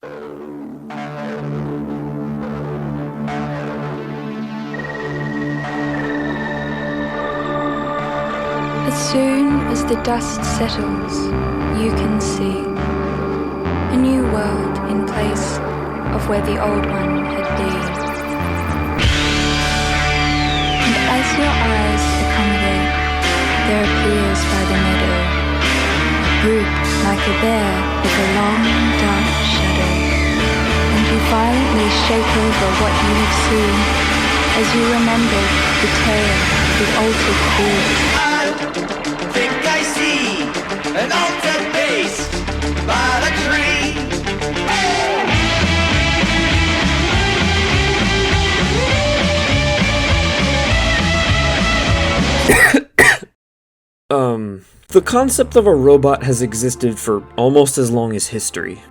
As soon as the dust settles, you can see a new world in place of where the old one had been. And as your eyes accommodate, there appears by the meadow a group like a bear with a long dark shadow, and you violently shake over what you have seen as you remember the tale of the altered beast. I think I see an altered beast by the tree. The concept of a robot has existed for almost as long as history.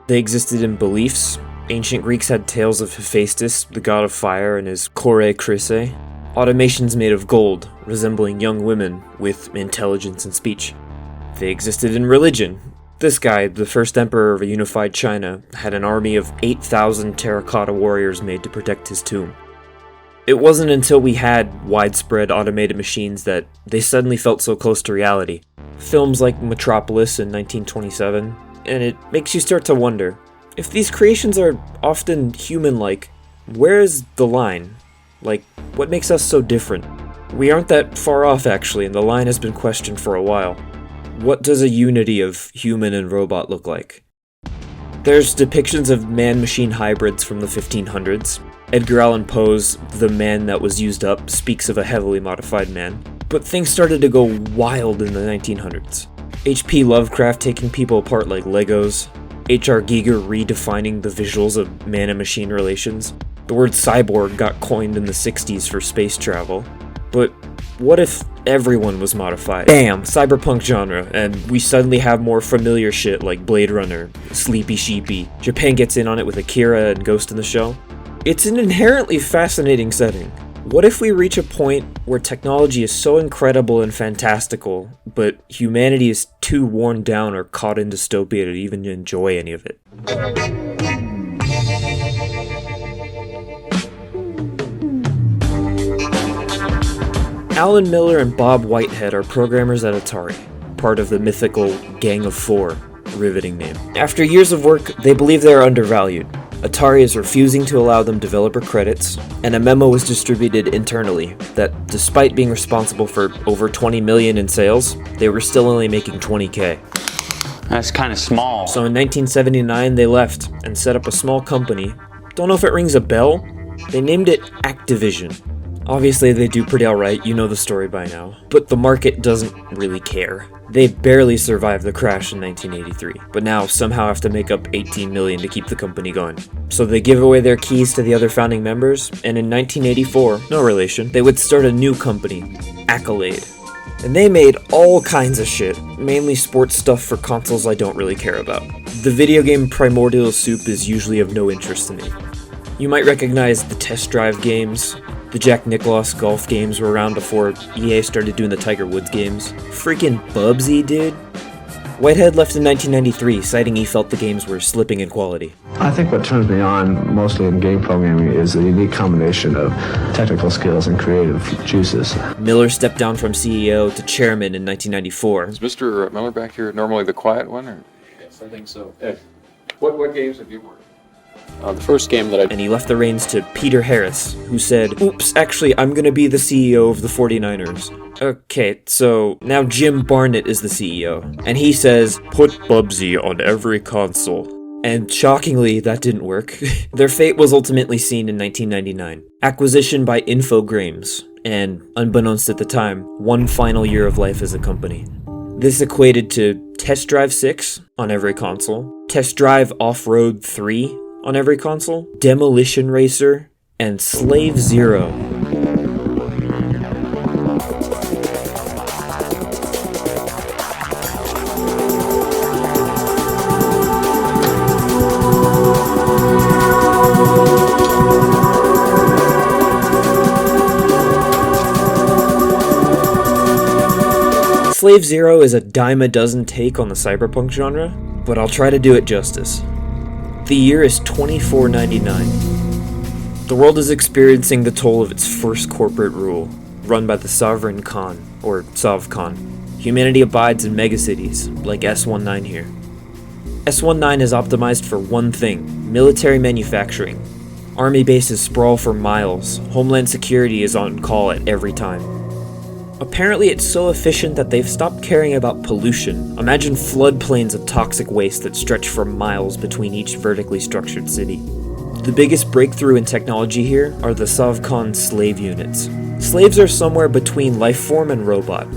They existed in beliefs. Ancient Greeks had tales of Hephaestus, the god of fire, and his Kore Chrysae. Automations made of gold, resembling young women with intelligence and speech. They existed in religion. This guy, the first emperor of a unified China, had an army of 8,000 terracotta warriors made to protect his tomb. It wasn't until we had widespread automated machines that they suddenly felt so close to reality. Films like Metropolis in 1927, and it makes you start to wonder, if these creations are often human-like, where is the line? Like, what makes us so different? We aren't that far off, actually, and the line has been questioned for a while. What does a unity of human and robot look like? There's depictions of man-machine hybrids from the 1500s. Edgar Allan Poe's The Man That Was Used Up speaks of a heavily modified man. But things started to go wild in the 1900s. H.P. Lovecraft taking people apart like Legos. H.R. Giger redefining the visuals of man and machine relations. The word cyborg got coined in the 60s for space travel. But what if everyone was modified? Bam! Cyberpunk genre, and we suddenly have more familiar shit like Blade Runner, Sleepy Sheepy. Japan gets in on it with Akira and Ghost in the Shell. It's an inherently fascinating setting. What if we reach a point where technology is so incredible and fantastical, but humanity is too worn down or caught in dystopia to even enjoy any of it? Alan Miller and Bob Whitehead are programmers at Atari, part of the mythical Gang of Four, riveting name. After years of work, they believe they are undervalued. Atari is refusing to allow them developer credits, and a memo was distributed internally that despite being responsible for over 20 million in sales, they were still only making 20K. That's kind of small. So in 1979 they left and set up a small company. Don't know if it rings a bell? They named it Activision. Obviously they do pretty alright, you know the story by now. But the market doesn't really care. They barely survived the crash in 1983, but now somehow have to make up 18 million to keep the company going. So they give away their keys to the other founding members, and in 1984, no relation, they would start a new company, Accolade. And they made all kinds of shit, mainly sports stuff for consoles I don't really care about. The video game Primordial Soup is usually of no interest to me. You might recognize the Test Drive games. The Jack Nicklaus golf games were around before EA started doing the Tiger Woods games. Freaking Bubsy, dude. Whitehead left in 1993, citing he felt the games were slipping in quality. I think what turns me on mostly in game programming is the unique combination of technical skills and creative juices. Miller stepped down from CEO to chairman in 1994. Is Mr. Miller back here normally the quiet one? Or? Yes, I think so. Hey, what games have you worked? The first game that And he left the reins to Peter Harris, who said, "Oops, actually, I'm gonna be the CEO of the 49ers. Okay, so now Jim Barnett is the CEO, and he says, "Put Bubsy on every console." And shockingly, that didn't work. Their fate was ultimately seen in 1999. Acquisition by Infogrames, and, unbeknownst at the time, one final year of life as a company. This equated to Test Drive 6 on every console, Test Drive Off-Road 3 on every console, Demolition Racer, and Slave Zero. Slave Zero is a dime a dozen take on the cyberpunk genre, but I'll try to do it justice. The year is 2499. The world is experiencing the toll of its first corporate rule, run by the Sovereign Khan, or Sovkhan. Humanity abides in megacities, like S19 here. S19 is optimized for one thing: military manufacturing. Army bases sprawl for miles. Homeland Security is on call at every time. Apparently it's so efficient that they've stopped caring about pollution. Imagine floodplains of toxic waste that stretch for miles between each vertically structured city. The biggest breakthrough in technology here are the Sovkhan slave units. Slaves are somewhere between life form and robot.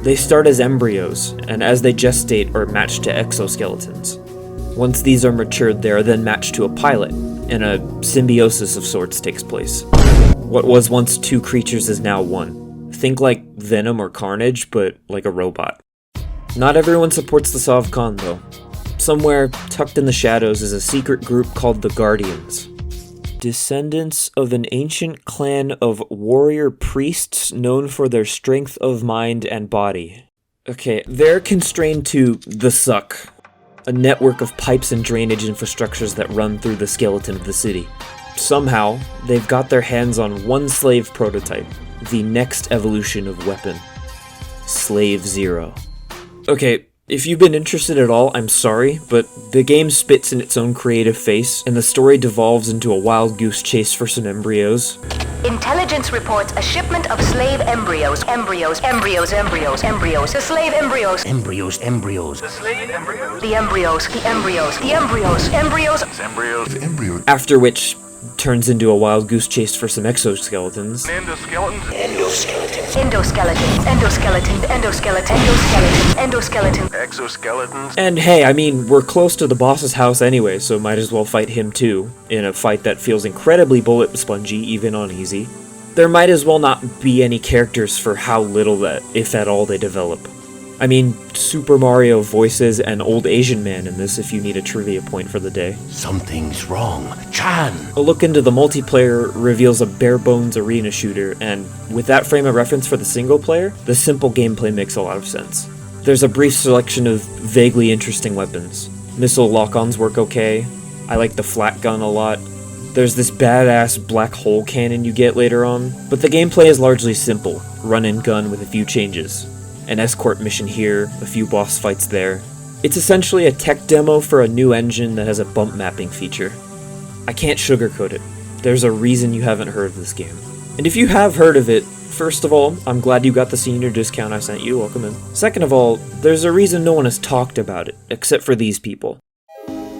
They start as embryos, and as they gestate are matched to exoskeletons. Once these are matured, they are then matched to a pilot, and a symbiosis of sorts takes place. What was once two creatures is now one. Think like Venom or Carnage, but like a robot. Not everyone supports the Sovkhan though. Somewhere, tucked in the shadows, is a secret group called the Guardians. Descendants of an ancient clan of warrior priests known for their strength of mind and body. Okay, they're constrained to the Suck, a network of pipes and drainage infrastructures that run through the skeleton of the city. Somehow, they've got their hands on one slave prototype, the next evolution of weapon. Slave Zero. Okay, if you've been interested at all, I'm sorry, but the game spits in its own creative face, and the story devolves into a wild goose chase for some embryos. Intelligence reports a shipment of slave embryos. The slave embryos. The embryos. After which, turns into a wild goose chase for some exoskeletons. Exoskeletons. And hey, I mean, we're close to the boss's house anyway, so might as well fight him too, in a fight that feels incredibly bullet spongy, even on easy. There might as well not be any characters for how little that, if at all, they develop. I mean, Super Mario voices an old Asian man in this if you need a trivia point for the day. Something's wrong. Chan! A look into the multiplayer reveals a bare-bones arena shooter, and with that frame of reference for the single player, the simple gameplay makes a lot of sense. There's a brief selection of vaguely interesting weapons. Missile lock-ons work okay. I like the flat gun a lot. There's this badass black hole cannon you get later on, but the gameplay is largely simple, run and gun with a few changes. An escort mission here, a few boss fights there. It's essentially a tech demo for a new engine that has a bump mapping feature. I can't sugarcoat it. There's a reason you haven't heard of this game. And if you have heard of it, first of all, I'm glad you got the senior discount I sent you, welcome in. Second of all, there's a reason no one has talked about it, except for these people.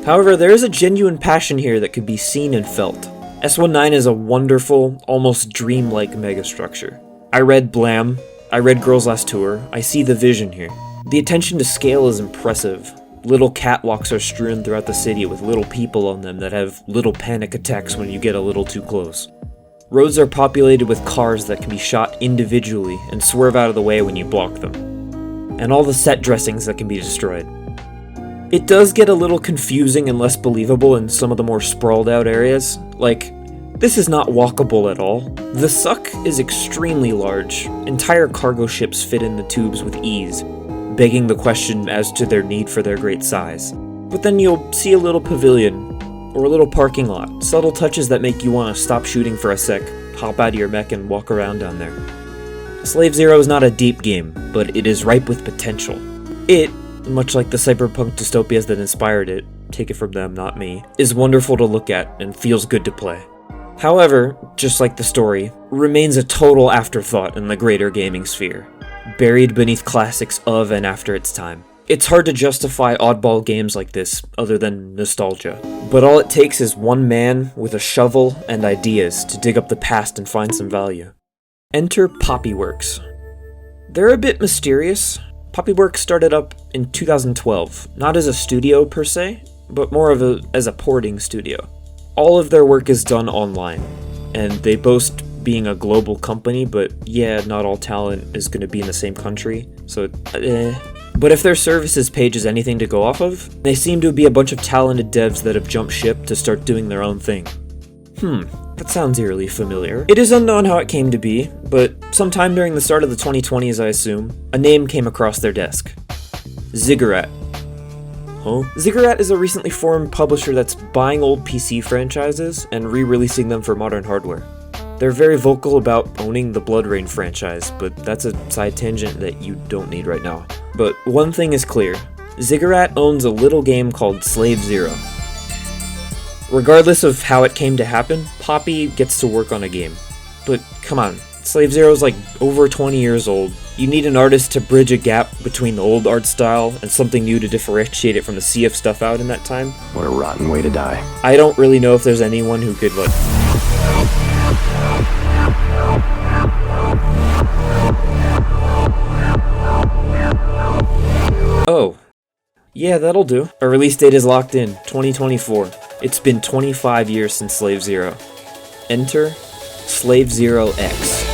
However, there is a genuine passion here that could be seen and felt. S19 is a wonderful, almost dreamlike megastructure. I read Blam, I read Girls Last Tour, I see the vision here. The attention to scale is impressive. Little catwalks are strewn throughout the city with little people on them that have little panic attacks when you get a little too close. Roads are populated with cars that can be shot individually and swerve out of the way when you block them. And all the set dressings that can be destroyed. It does get a little confusing and less believable in some of the more sprawled out areas, like, this is not walkable at all. The Suck is extremely large. Entire cargo ships fit in the tubes with ease, begging the question as to their need for their great size. But then you'll see a little pavilion, or a little parking lot, subtle touches that make you want to stop shooting for a sec, hop out of your mech and walk around down there. Slave Zero is not a deep game, but it is ripe with potential. It, much like the cyberpunk dystopias that inspired it, take it from them, not me, is wonderful to look at and feels good to play. However, just like the story, remains a total afterthought in the greater gaming sphere, buried beneath classics of and after its time. It's hard to justify oddball games like this, other than nostalgia, but all it takes is one man with a shovel and ideas to dig up the past and find some value. Enter Poppyworks. They're a bit mysterious. Poppyworks started up in 2012, not as a studio per se, but more as a porting studio. All of their work is done online, and they boast being a global company, but yeah, not all talent is going to be in the same country, so But if their services page is anything to go off of, they seem to be a bunch of talented devs that have jumped ship to start doing their own thing. That sounds eerily familiar. It is unknown how it came to be, but sometime during the start of the 2020s, I assume, a name came across their desk. Ziggurat. Huh? Ziggurat is a recently formed publisher that's buying old PC franchises and re-releasing them for modern hardware. They're very vocal about owning the Blood Rain franchise, but that's a side tangent that you don't need right now. But one thing is clear, Ziggurat owns a little game called Slave Zero. Regardless of how it came to happen, Poppy gets to work on a game. But come on, Slave Zero's like over 20 years old. You need an artist to bridge a gap between the old art style and something new to differentiate it from the sea of stuff out in that time. What a rotten way to die. I don't really know if there's anyone who could like... Oh. Yeah, that'll do. Our release date is locked in, 2024. It's been 25 years since Slave Zero. Enter Slave Zero X.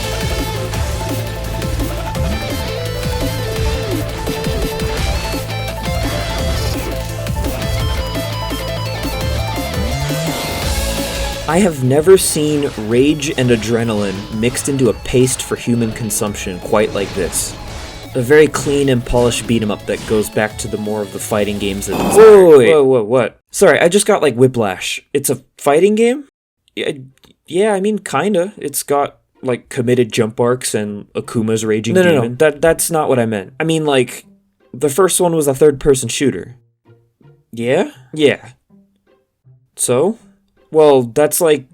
I have never seen rage and adrenaline mixed into a paste for human consumption quite like this. A very clean and polished beat-em-up that goes back to the more of the fighting games that... Whoa, what? Sorry, I just got like whiplash. It's a fighting game? Yeah, I mean, kinda. It's got like committed jump arcs and Akuma's raging demon. No. That's not what I meant. I mean, like, the first one was a third-person shooter. Yeah? Yeah. So? Well, that's like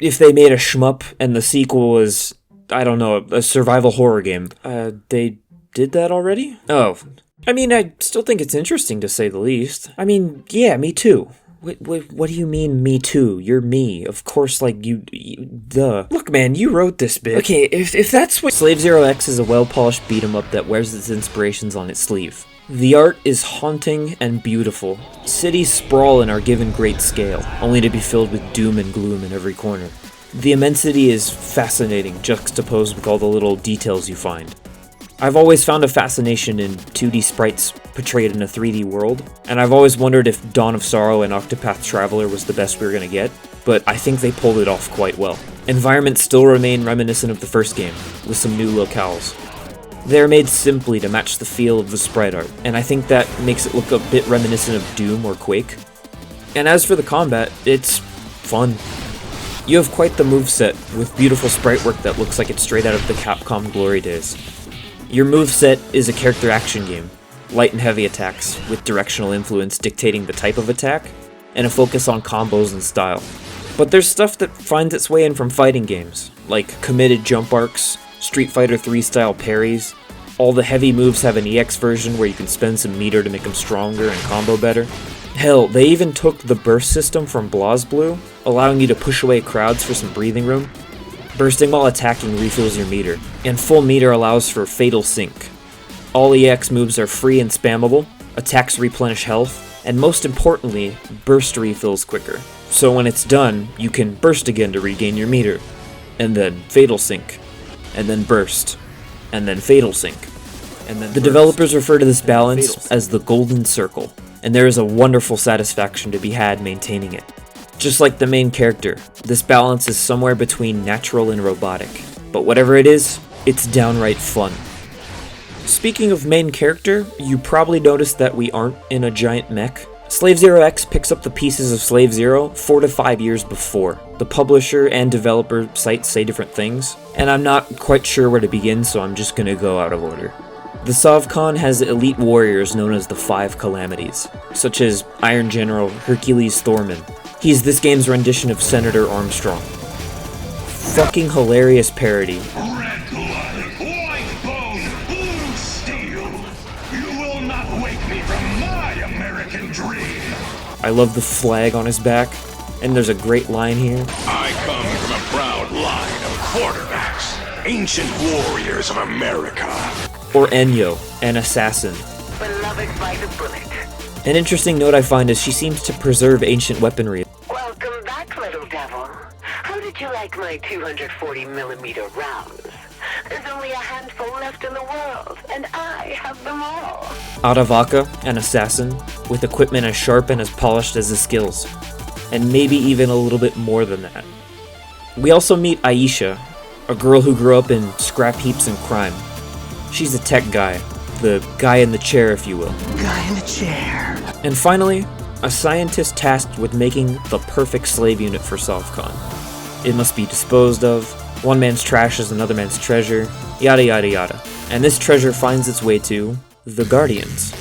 if they made a shmup and the sequel was, I don't know, a survival horror game. They did that already? Oh. I mean, I still think it's interesting to say the least. I mean, yeah, me too. What do you mean, me too? You're me. Of course, like, duh. Look, man, you wrote this bit. Okay, if that's what... Slave Zero X is a well-polished beat-em-up that wears its inspirations on its sleeve. The art is haunting and beautiful. Cities sprawl and are given great scale, only to be filled with doom and gloom in every corner. The immensity is fascinating, juxtaposed with all the little details you find. I've always found a fascination in 2D sprites portrayed in a 3D world, and I've always wondered if Dawn of Sorrow and Octopath Traveler was the best we were gonna get, but I think they pulled it off quite well. Environments still remain reminiscent of the first game, with some new locales. They're made simply to match the feel of the sprite art, and I think that makes it look a bit reminiscent of Doom or Quake. And as for the combat, it's fun. You have quite the moveset, with beautiful sprite work that looks like it's straight out of the Capcom glory days. Your moveset is a character action game, light and heavy attacks, with directional influence dictating the type of attack, and a focus on combos and style. But there's stuff that finds its way in from fighting games, like committed jump arcs, Street Fighter 3 style parries. All the heavy moves have an EX version where you can spend some meter to make them stronger and combo better. Hell, they even took the burst system from BlazBlue, allowing you to push away crowds for some breathing room. Bursting while attacking refills your meter, and full meter allows for Fatal Sync. All EX moves are free and spammable, attacks replenish health, and most importantly, burst refills quicker. So when it's done, you can burst again to regain your meter, and then Fatal Sync, and then burst, and then Fatal Sync, and then the developers refer to this balance as the Golden Circle, and there is a wonderful satisfaction to be had maintaining it. Just like the main character, this balance is somewhere between natural and robotic, but whatever it is, it's downright fun. Speaking of main character, you probably noticed that we aren't in a giant mech. Slave Zero X picks up the pieces of Slave Zero 4 to 5 years before. The publisher and developer sites say different things, and I'm not quite sure where to begin, so I'm just gonna go out of order. The Sovcon has elite warriors known as the Five Calamities, such as Iron General Hercules Thorman. He's this game's rendition of Senator Armstrong. Fucking hilarious parody. Red blood, white bone, blue steel. You will not wake me from my American dream. I love the flag on his back, and there's a great line here. I come from a proud line of quarterbacks, ancient warriors of America. Or Enyo, an assassin. Beloved by the bullet. An interesting note I find is she seems to preserve ancient weaponry. Welcome back, little devil. How did you like my 240mm rounds? There's only a handful left in the world, and I have them all. Aravaka, an assassin, with equipment as sharp and as polished as his skills. And maybe even a little bit more than that. We also meet Aisha, a girl who grew up in scrap heaps and crime. She's a tech guy, the guy in the chair if you will. guy in the chair. And finally, a scientist tasked with making the perfect slave unit for Sovcon. It must be disposed of, one man's trash is another man's treasure, yada yada yada. And this treasure finds its way to the Guardians.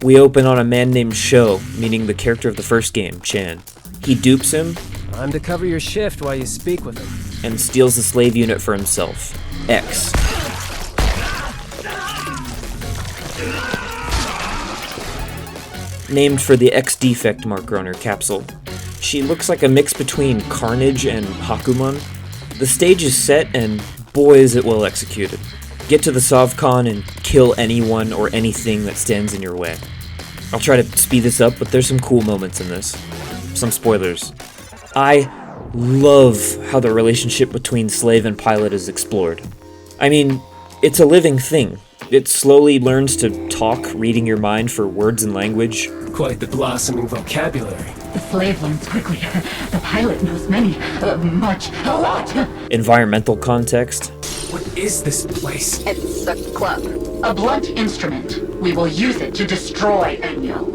We open on a man named Sho, meaning the character of the first game, Chan. He dupes him, I'm to cover your shift while you speak with him, and steals the slave unit for himself, X. Named for the X defect marker on her capsule. She looks like a mix between Carnage and Hakuman. The stage is set, and boy is it well executed. Get to the Sovcon and kill anyone or anything that stands in your way. I'll try to speed this up, but there's some cool moments in this. Some spoilers. I love how the relationship between slave and pilot is explored. I mean, it's a living thing. It slowly learns to talk, reading your mind for words and language. Quite the blossoming vocabulary. The slave learns quickly. The pilot knows many, much, a lot. Environmental context. What is this place? It's a club. A blunt instrument. We will use it to destroy Enyo.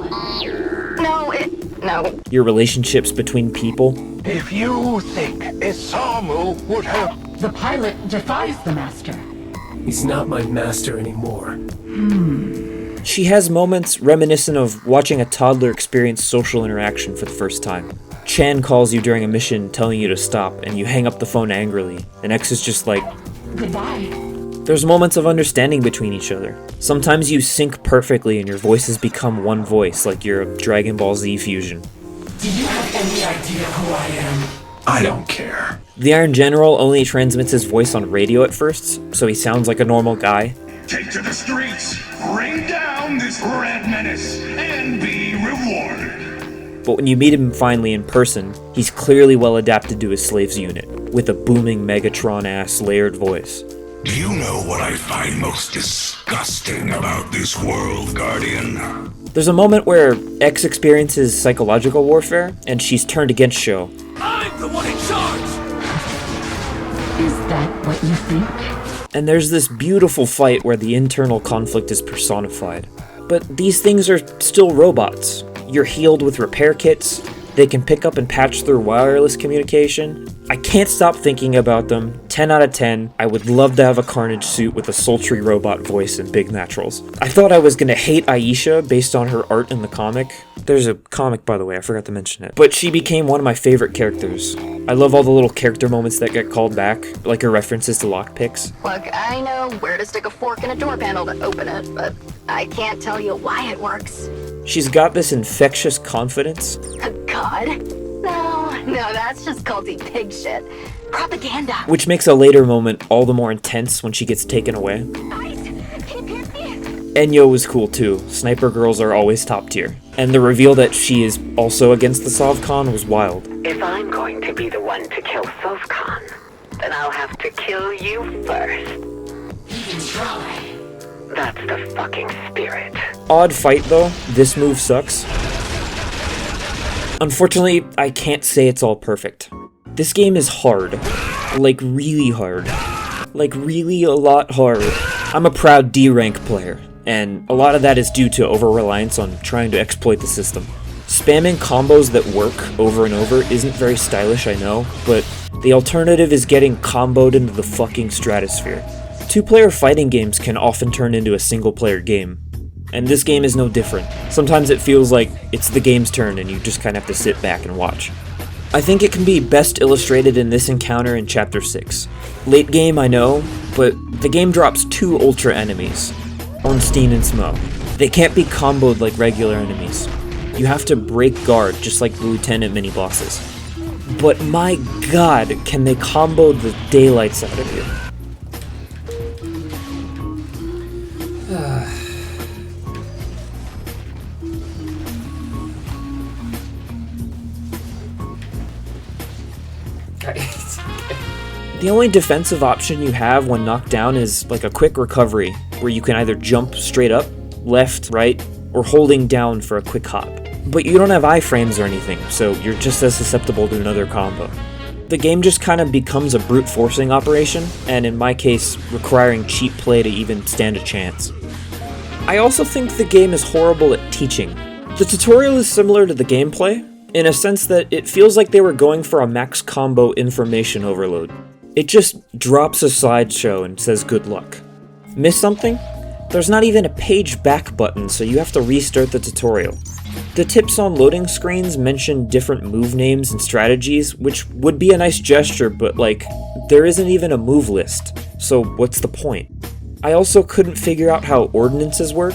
No. Your relationships between people. If you think Isamu would have... The pilot defies the master. He's not my master anymore. She has moments reminiscent of watching a toddler experience social interaction for the first time. Chan calls you during a mission telling you to stop, and you hang up the phone angrily, and X is just like, goodbye. There's moments of understanding between each other. Sometimes you sync perfectly and your voices become one voice, like you're a Dragon Ball Z fusion. Do you have any idea who I am? I don't care. The Iron General only transmits his voice on radio at first, so he sounds like a normal guy. Take to the streets, bring down this red menace, and be rewarded. But when you meet him finally in person, he's clearly well adapted to his slave's unit, with a booming Megatron-ass layered voice. Do you know what I find most disgusting about this world, Guardian? There's a moment where X experiences psychological warfare, and she's turned against Sho. I'm the one in charge! Is that what you think? And there's this beautiful fight where the internal conflict is personified. But these things are still robots. You're healed with repair kits, they can pick up and patch through wireless communication. I can't stop thinking about them. 10 out of 10. I would love to have a Carnage suit with a sultry robot voice and big naturals. I thought I was gonna hate Aisha based on her art in the comic. There's a comic, by the way, I forgot to mention it. But she became one of my favorite characters. I love all the little character moments that get called back, like her references to lockpicks. Look, I know where to stick a fork in a door panel to open it, but I can't tell you why it works. She's got this infectious confidence. God? No, that's just culty pig shit. Propaganda. Which makes a later moment all the more intense when she gets taken away. Guys, can you hear me? Enyo was cool too. Sniper girls are always top tier. And the reveal that she is also against the Sovcon was wild. If I'm going to be the one to kill Sovcon, then I'll have to kill you first. You can try. That's the fucking spirit. Odd fight though, this move sucks. Unfortunately, I can't say it's all perfect. This game is hard. Like really hard. Like really a lot hard. I'm a proud D-rank player, and a lot of that is due to over-reliance on trying to exploit the system. Spamming combos that work over and over isn't very stylish, I know, but the alternative is getting comboed into the fucking stratosphere. Two-player fighting games can often turn into a single-player game, and this game is no different. Sometimes it feels like it's the game's turn and you just kind of have to sit back and watch. I think it can be best illustrated in this encounter in Chapter 6. Late game, I know, but the game drops 2 Ultra enemies, Ornstein and Smo. They can't be comboed like regular enemies. You have to break guard just like the Lieutenant mini-bosses. But my god, can they combo the daylights out of you. The only defensive option you have when knocked down is like a quick recovery, where you can either jump straight up, left, right, or holding down for a quick hop. But you don't have iframes or anything, so you're just as susceptible to another combo. The game just kind of becomes a brute forcing operation, and in my case, requiring cheap play to even stand a chance. I also think the game is horrible at teaching. The tutorial is similar to the gameplay, in a sense that it feels like they were going for a max combo information overload. It just drops a slideshow and says good luck. Miss something? There's not even a page back button, so you have to restart the tutorial. The tips on loading screens mention different move names and strategies, which would be a nice gesture, but there isn't even a move list, so what's the point? I also couldn't figure out how ordinances work.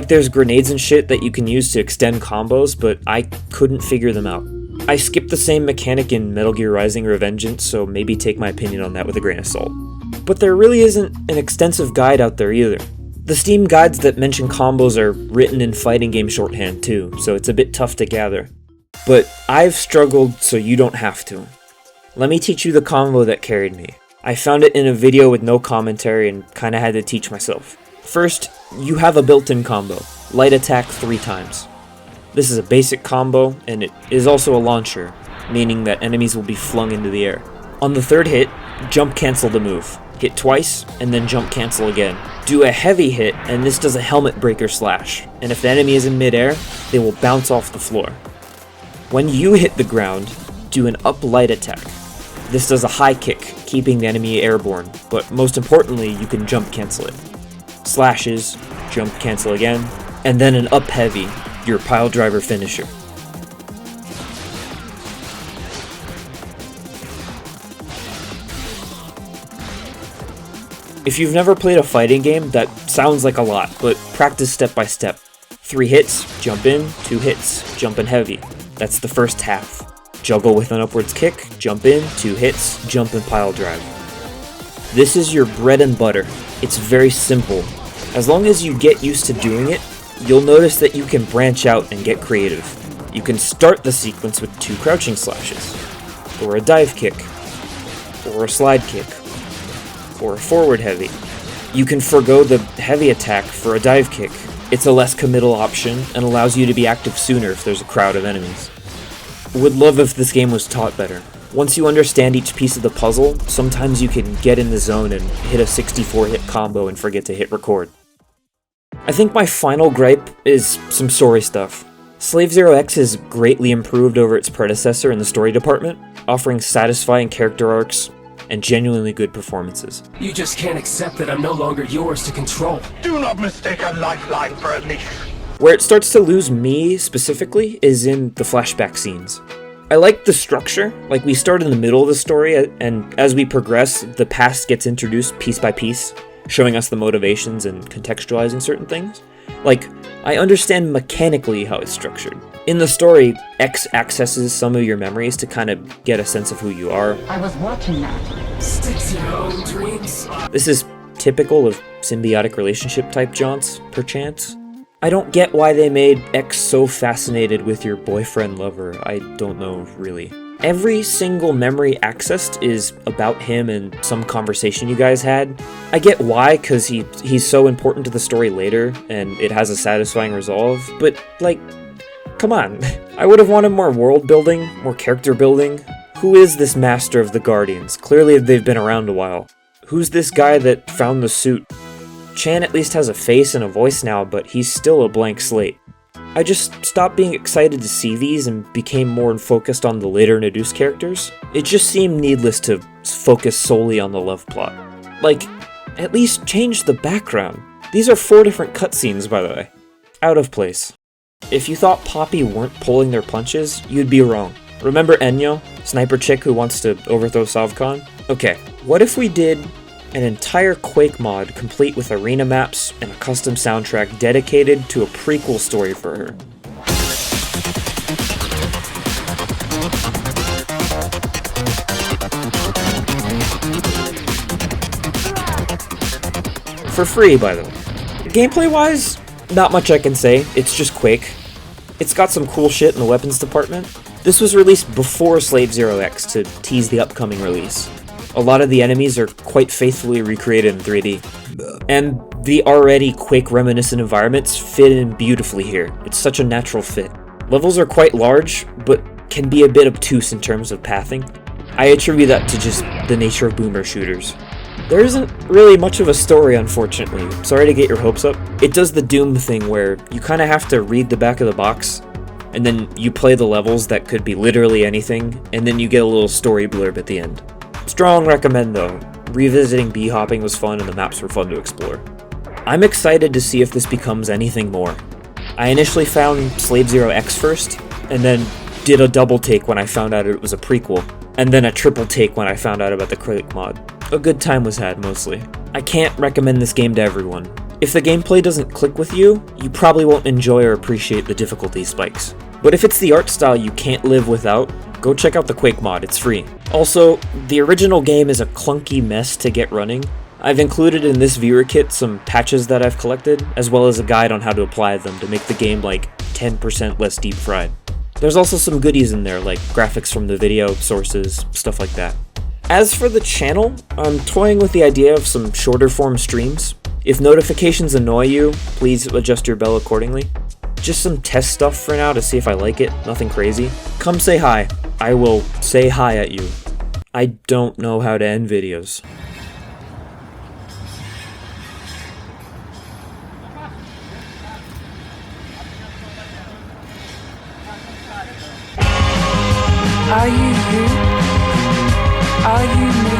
There's grenades and shit that you can use to extend combos, but I couldn't figure them out. I skipped the same mechanic in Metal Gear Rising Revengeance, so maybe take my opinion on that with a grain of salt. But there really isn't an extensive guide out there either. The Steam guides that mention combos are written in fighting game shorthand too, so it's a bit tough to gather. But I've struggled, so you don't have to. Let me teach you the combo that carried me. I found it in a video with no commentary and kinda had to teach myself. First, you have a built-in combo, light attack 3 times. This is a basic combo, and it is also a launcher, meaning that enemies will be flung into the air. On the 3rd hit, jump cancel the move. Hit twice, and then jump cancel again. Do a heavy hit, and this does a helmet breaker slash, and if the enemy is in midair, they will bounce off the floor. When you hit the ground, do an up light attack. This does a high kick, keeping the enemy airborne, but most importantly, you can jump cancel it. Slashes, jump cancel again, and then an up heavy, your pile driver finisher. If you've never played a fighting game, that sounds like a lot, but practice step by step. 3 hits, jump in, 2 hits, jump in heavy. That's the first half. Juggle with an upwards kick, jump in, 2 hits, jump and pile drive. This is your bread and butter. It's very simple. As long as you get used to doing it, you'll notice that you can branch out and get creative. You can start the sequence with 2 crouching slashes, or a dive kick, or a slide kick, or a forward heavy. You can forgo the heavy attack for a dive kick. It's a less committal option and allows you to be active sooner if there's a crowd of enemies. Would love if this game was taught better. Once you understand each piece of the puzzle, sometimes you can get in the zone and hit a 64 hit combo and forget to hit record. I think my final gripe is some story stuff. Slave Zero X is greatly improved over its predecessor in the story department, offering satisfying character arcs and genuinely good performances. You just can't accept that I'm no longer yours to control. Do not mistake a lifeline for a niche. Where it starts to lose me, specifically, is in the flashback scenes. I like the structure, we start in the middle of the story, and as we progress, the past gets introduced piece by piece, showing us the motivations and contextualizing certain things. I understand mechanically how it's structured. In the story, X accesses some of your memories to kind of get a sense of who you are. I was watching that. Stick to your own dreams. This is typical of symbiotic relationship type jaunts, perchance. I don't get why they made X so fascinated with your boyfriend-lover. I don't know, really. Every single memory accessed is about him and some conversation you guys had. I get why, because he's so important to the story later, and it has a satisfying resolve, but, come on. I would have wanted more world building, more character building. Who is this master of the Guardians? Clearly they've been around a while. Who's this guy that found the suit? Chan at least has a face and a voice now, but he's still a blank slate. I just stopped being excited to see these and became more focused on the later introduced characters. It just seemed needless to focus solely on the love plot. At least change the background. These are 4 different cutscenes, by the way. Out of place. If you thought Poppy weren't pulling their punches, you'd be wrong. Remember Enyo, sniper chick who wants to overthrow Savcon? Okay, what if we did an entire Quake mod complete with arena maps and a custom soundtrack dedicated to a prequel story for her? For free, by the way. Gameplay-wise, not much I can say, it's just Quake. It's got some cool shit in the weapons department. This was released before Slave Zero X to tease the upcoming release. A lot of the enemies are quite faithfully recreated in 3D. And the already Quake-reminiscent environments fit in beautifully here. It's such a natural fit. Levels are quite large, but can be a bit obtuse in terms of pathing. I attribute that to just the nature of boomer shooters. There isn't really much of a story, unfortunately. Sorry to get your hopes up. It does the Doom thing where you kind of have to read the back of the box, and then you play the levels that could be literally anything, and then you get a little story blurb at the end. Strong recommend though. Revisiting bee hopping was fun and the maps were fun to explore. I'm excited to see if this becomes anything more. I initially found Slave Zero X first, and then did a double take when I found out it was a prequel, and then a triple take when I found out about the Quake mod. A good time was had, mostly. I can't recommend this game to everyone. If the gameplay doesn't click with you, you probably won't enjoy or appreciate the difficulty spikes. But if it's the art style you can't live without, go check out the Quake mod, it's free. Also, the original game is a clunky mess to get running. I've included in this viewer kit some patches that I've collected, as well as a guide on how to apply them to make the game like 10% less deep fried. There's also some goodies in there, like graphics from the video, sources, stuff like that. As for the channel, I'm toying with the idea of some shorter form streams. If notifications annoy you, please adjust your bell accordingly. Just some test stuff for now to see if I like it, nothing crazy. Come say hi. I will say hi at you. I don't know how to end videos. Are you you? Are you me?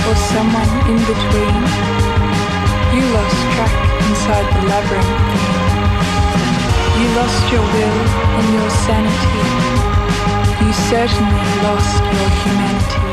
Or someone in between? You lost track inside the labyrinth. You lost your will and your sanity. You certainly lost your humanity.